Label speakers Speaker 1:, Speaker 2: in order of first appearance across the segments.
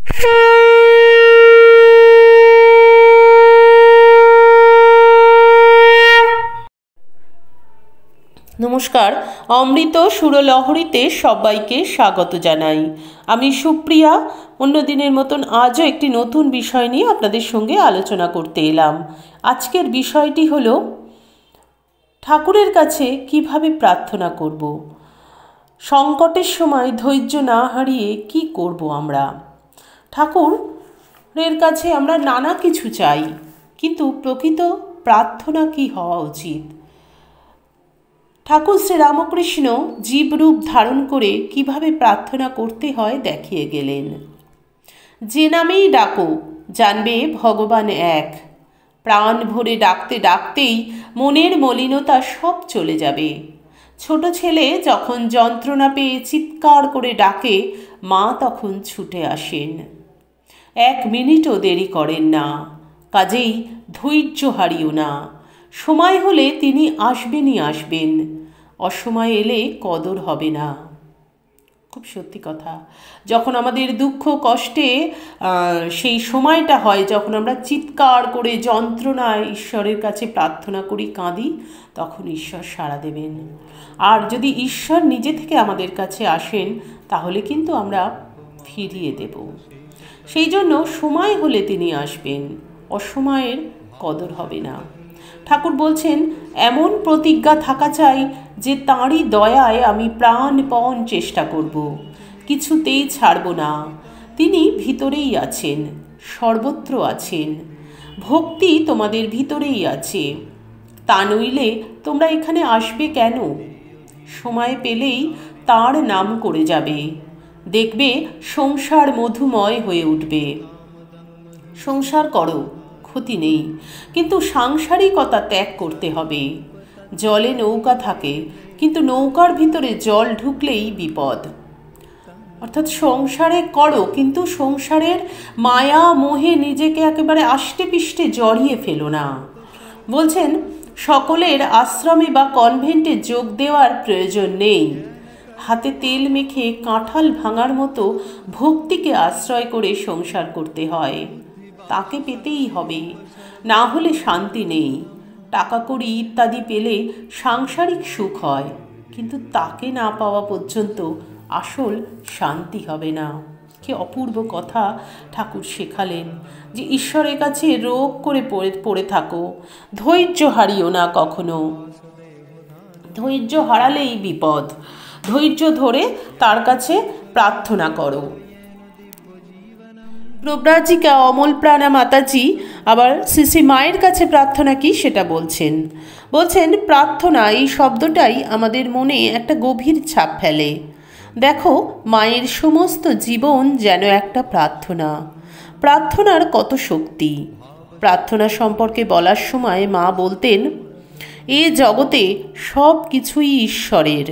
Speaker 1: নমস্কার, অমৃত সুরলহরীতে সবাইকে স্বাগত জানাই। আমি সুপ্রিয়া। অন্যদিনের মতন আজও একটি নতুন বিষয় নিয়ে আপনাদের সঙ্গে আলোচনা করতে এলাম। আজকের বিষয়টি হলো ঠাকুরের কাছে কিভাবে প্রার্থনা করব। সংকটের সময় ধৈর্য না হারিয়ে কি করব আমরা? ঠাকুরের কাছে আমরা নানা কিছু চাই, কিন্তু প্রকৃত প্রার্থনা কি হওয়া উচিত? ঠাকুর শ্রীরামকৃষ্ণ জীবরূপ ধারণ করে কিভাবে প্রার্থনা করতে হয় দেখিয়ে গেলেন। যে নামেই ডাকো জানবে ভগবান এক। প্রাণ ভরে ডাকতে ডাকতেই মনের মলিনতা সব চলে যাবে। ছোট ছেলে যখন যন্ত্রণা পেয়ে চিৎকার করে ডাকে, মা তখন ছুটে আসেন। 1 মিনিটও দেরি করেন না। কাজেই ধৈর্য হারিও না। সময় হলে তিনি আসবেনই আসবেন। অসময় এলে কদর হবে না। খুব সত্যি কথা। যখন আমাদের দুঃখ কষ্টে সেই সময়টা হয়, যখন আমরা চিৎকার করে যন্ত্রণায় ঈশ্বরের কাছে প্রার্থনা করি, কাঁদি, তখন ঈশ্বর সাড়া দেবেন। আর যদি ঈশ্বর নিজে থেকে আমাদের কাছে আসেন, তাহলে কিন্তু আমরা ফিরিয়ে দেব। সেই জন্য সময় হলে তিনি আসবেন, অসময়ের কদর হবে না। ঠাকুর বলছেন, এমন প্রতিজ্ঞা থাকা চাই যে তাঁরই দয়ায় আমি প্রাণপণ চেষ্টা করব, কিছুতেই ছাড়ব না। তিনি ভিতরেই আছেন, সর্বত্র আছেন। ভক্তি তোমাদের ভিতরেই আছে। তা নইলে তোমরা এখানে আসবে কেন? সময় পেলেই তাঁর নাম করে যাবে, দেখবে সংসার মধুময় হয়ে উঠবে। সংসার করো, ক্ষতি নেই, কিন্তু সাংসারিকতা ত্যাগ করতে হবে। জলে নৌকা থাকে, কিন্তু নৌকার ভিতরে জল ঢুকলেই বিপদ। অর্থাৎ সংসারে করো, কিন্তু সংসারের মায়া মোহে নিজেকে একেবারে আষ্টে পিষ্টে জড়িয়ে ফেলো না। বলছেন, সকলের আশ্রমে বা কনভেন্টে যোগ দেওয়ার প্রয়োজন নেই। হাতে তেল মেখে কাঁঠাল ভাঙার মতো ভক্তিকে আশ্রয় করে সংসার করতে হয়। তাকে পেতেই হবে, না হলে শান্তি নেই। টাকা কড়ি ইত্যাদি পেলে সাংসারিক সুখ হয়, কিন্তু তাকে না পাওয়া পর্যন্ত আসল শান্তি হবে না। কি অপূর্ব কথা ঠাকুর শেখালেন, যে ঈশ্বরের কাছে রোগ করে পড়ে থাকো, ধৈর্য হারিও না কখনো। ধৈর্য হারালেই বিপদ। ধৈর্য ধরে তার কাছে প্রার্থনা করো। প্রব্রাজিকা অমল প্রাণা মাতাজি আবার শ্রী মায়ের কাছে প্রার্থনা কি সেটা বলছেন। প্রার্থনা এই শব্দটাই আমাদের মনে একটা গভীর ছাপ ফেলে। দেখো, মায়ের সমস্ত জীবন যেন একটা প্রার্থনা। প্রার্থনার কত শক্তি! প্রার্থনা সম্পর্কে বলার সময় মা বলতেন, এ জগতে সব কিছুই ঈশ্বরের।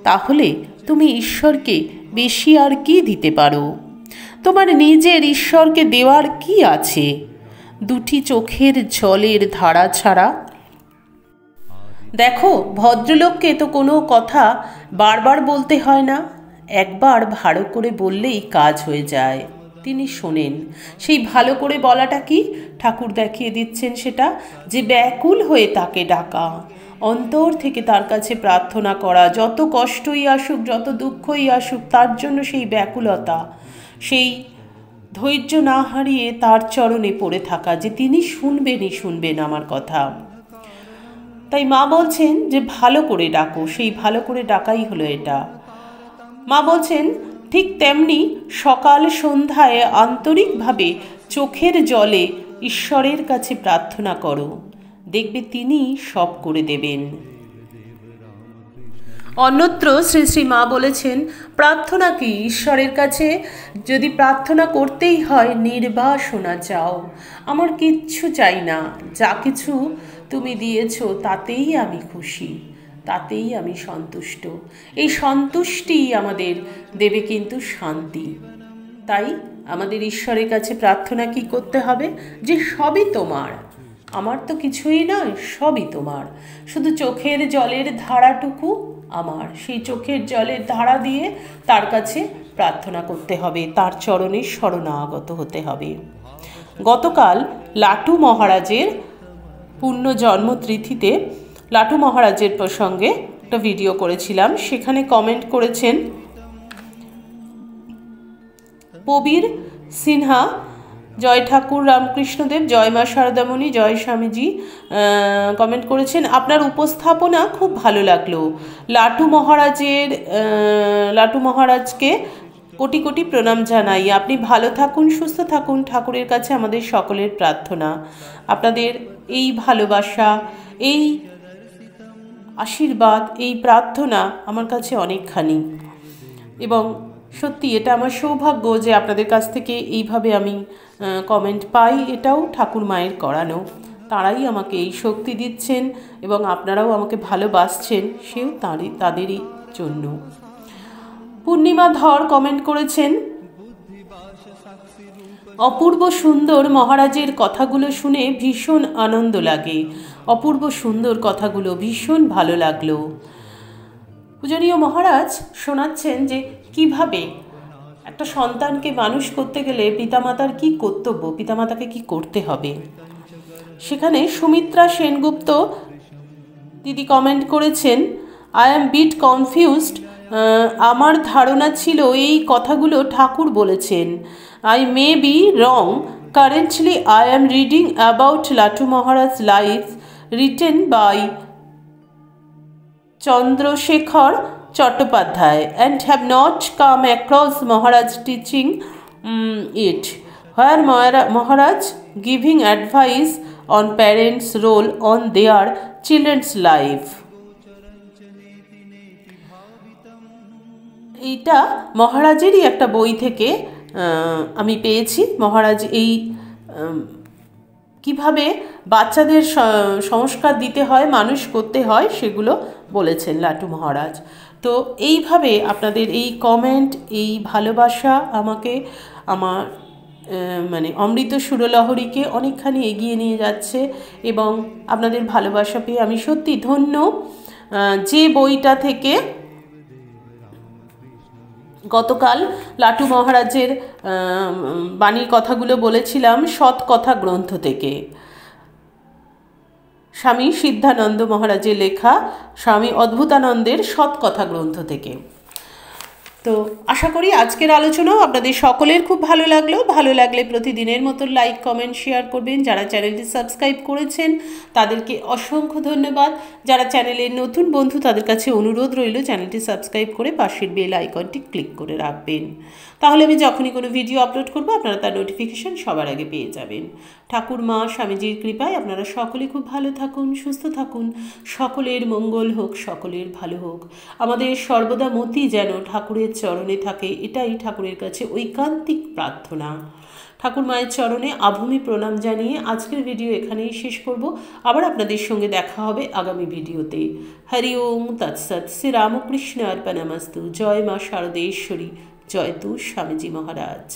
Speaker 1: তাহলে তুমি ঈশ্বরকে বেশি আর কি দিতে পারো? তোমার নিজের ঈশ্বরকে দেওয়ার কি আছে? 2টি চোখের জলের ধারা ছাড়া। দেখো, ভদ্রলোককে তো কোনো কথা বারবার বলতে হয় না, একবার ভালো করে বললেই কাজ হয়ে যায়। তিনি শোনেন। সেই ভালো করে বলাটা কি? ঠাকুর দেখিয়ে দিচ্ছেন সেটা, যে ব্যাকুল হয়ে তাকে ডাকা, অন্তর থেকে তার কাছে প্রার্থনা করা। যত কষ্টই আসুক, যত দুঃখই আসুক, তার জন্য সেই ব্যাকুলতা, সেই ধৈর্য না হারিয়ে তার চরণে পড়ে থাকা, যে তিনি শুনবেন আমার কথা। তাই মা বলছেন যে ভালো করে ডাকো। সেই ভালো করে ডাকাই হলো এটা। মা বলছেন, ঠিক তেমনি সকাল সন্ধ্যায় আন্তরিকভাবে চোখের জলে ঈশ্বরের কাছে প্রার্থনা করো, দেখবে তিনি সব করে দেবেন। অন্যত্র শ্রী শ্রী মা বলেছেন, প্রার্থনা কি? ঈশ্বরের কাছে যদি প্রার্থনা করতেই হয়, নির্বাসনা চাও। আমার কিচ্ছু চাই না, যা কিছু তুমি দিয়েছ তাতেই আমি খুশি, তাতেই আমি সন্তুষ্ট। এই সন্তুষ্টি আমাদের দেবে কিন্তু শান্তি। তাই আমাদের ঈশ্বরের কাছে প্রার্থনা কি করতে হবে? যে সবই তোমার, আমার তো কিছুই নয়, সবই তোমার। শুধু চোখের জলের ধারাটুকু আমার। সেই চোখের জলের ধারা দিয়ে তার কাছে প্রার্থনা করতে হবে, তার চরণে শরণাগত হতে হবে। গতকাল লাটু মহারাজের পূর্ণ জন্মতিথিতে লাটু মহারাজের প্রসঙ্গে একটা ভিডিও করেছিলাম। সেখানে কমেন্ট করেছেন প্রবীর সিনহা, জয় ঠাকুর রামকৃষ্ণদেব, জয় মা শারদামণি, জয় স্বামীজি। কমেন্ট করেছেন আপনার উপস্থাপনা খুব ভালো লাগলো। লাটু মহারাজকে কোটি কোটি প্রণাম জানাই। আপনি ভালো থাকুন, সুস্থ থাকুন, ঠাকুরের কাছে আমাদের সকলের প্রার্থনা। আপনাদের এই ভালোবাসা, এই আশীর্বাদ, এই প্রার্থনা আমার কাছে অনেকখানি, এবং সত্যি এটা আমার সৌভাগ্য যে আপনাদের কাছ থেকে এইভাবে আমি কমেন্ট পাই। এটাও ঠাকুর মায়ের করানো, তারাই আমাকে এই শক্তি দিচ্ছেন এবং আপনারাও আমাকে ভালোবাসছেন, সেও তাদেরই জন্য। পূর্ণিমা ধর কমেন্ট করেছেন অপূর্ব সুন্দর মহারাজের কথাগুলো শুনে ভীষণ আনন্দ লাগে। অপূর্ব সুন্দর কথাগুলো ভীষণ ভালো লাগলো। পূজনীয় মহারাজ শোনাচ্ছেন যে কিভাবে একটা সন্তানকে মানুষ করতে গেলে পিতামাতার কি কর্তব্য, পিতামাতাকে কি করতে হবে। সেখানে সুমিত্রা সেনগুপ্ত দিদি কমেন্ট করেছেন আই অ্যাম বিট কনফিউজড। আমার ধারণা ছিল এই কথাগুলো ঠাকুর বলেছেন। I may be wrong. Currently I am reading about Latu Maharaj life written by Chandrashekhar Chattopadhyay and have not come across Maharaj teaching it, where Maharaj giving advice on parents' role on their children's life. এইটা মহারাজেরই একটা বই থেকে আমি পেয়েছি। মহারাজ এই কিভাবে বাচ্চাদের সংস্কার দিতে হয়, মানুষ করতে হয়, সেগুলো বলেছেন লাটু মহারাজ। তো এইভাবে আপনাদের এই কমেন্ট, এই ভালোবাসা আমাকে আমার অমৃত সুরলহরীকে অনেকখানি এগিয়ে নিয়ে যাচ্ছে, এবং আপনাদের ভালোবাসা পেয়ে আমি সত্যি ধন্য। যে বইটা থেকে গতকাল লাটু মহারাজের বাণীর কথাগুলো বলেছিলাম, সৎ কথা গ্রন্থ থেকে, স্বামী সিদ্ধানন্দ মহারাজের লেখা স্বামী অদ্ভুতানন্দের সৎ কথা গ্রন্থ থেকে। তো আশা করি আজকের আলোচনাও আপনাদের সকলের খুব ভালো লাগলো। ভালো লাগলে প্রতিদিনের মতো লাইক, কমেন্ট, শেয়ার করবেন। যারা চ্যানেলটি সাবস্ক্রাইব করেছেন তাদেরকে অসংখ্য ধন্যবাদ। যারা চ্যানেলের নতুন বন্ধু তাদের কাছে অনুরোধ রইল চ্যানেলটি সাবস্ক্রাইব করে পাশের বেল আইকনটি ক্লিক করে রাখবেন। তাহলে আমি যখনই কোনো ভিডিও আপলোড করব আপনারা তার নোটিফিকেশান সবার আগে পেয়ে যাবেন। ঠাকুর মা স্বামীজির কৃপায় আপনারা সকলে খুব ভালো থাকুন, সুস্থ থাকুন, সকলের মঙ্গল হোক, সকলের ভালো হোক। আমাদের সর্বদা মতি যেন ঠাকুরের চরণে থাকে, এটাই ঠাকুরের কাছে ঐকান্তিক প্রার্থনা। ঠাকুর মায়ের চরণে আভূমি প্রণাম জানিয়ে আজকের ভিডিও এখানেই শেষ করব। আবার আপনাদের সঙ্গে দেখা হবে আগামী ভিডিওতে। হরি ওম তৎসৎ। শ্রী রামকৃষ্ণ অর্পণমস্তু। জয় মা শারদেশ্বরী। জয় তু স্বামীজি মহারাজ।